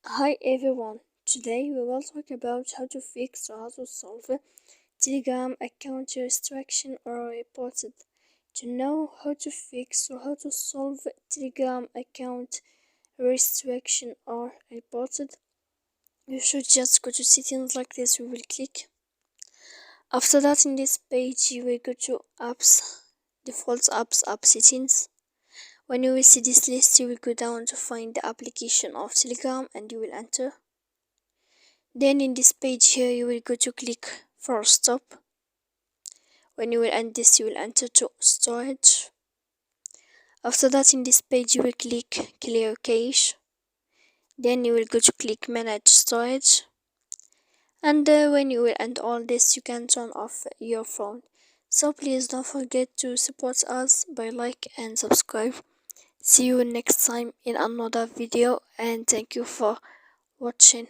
Hi everyone, today we will talk about how to fix or how to solve a Telegram account restriction or report it. To know how to fix or how to solve Telegram account restriction or report it, you should just go to settings like this. We will click. After that, in this page you will go to apps, default apps, app settings. When you will see this list, you will go down to find the application of Telegram and you will enter. Then in this page here you will go to click for stop. When you will end this, you will enter to storage. After that, in this page you will click clear cache. Then you will go to click manage storage. And when you will end all this, you can turn off your phone. So please don't forget to support us by like and subscribe. See you next time in another video, and thank you for watching.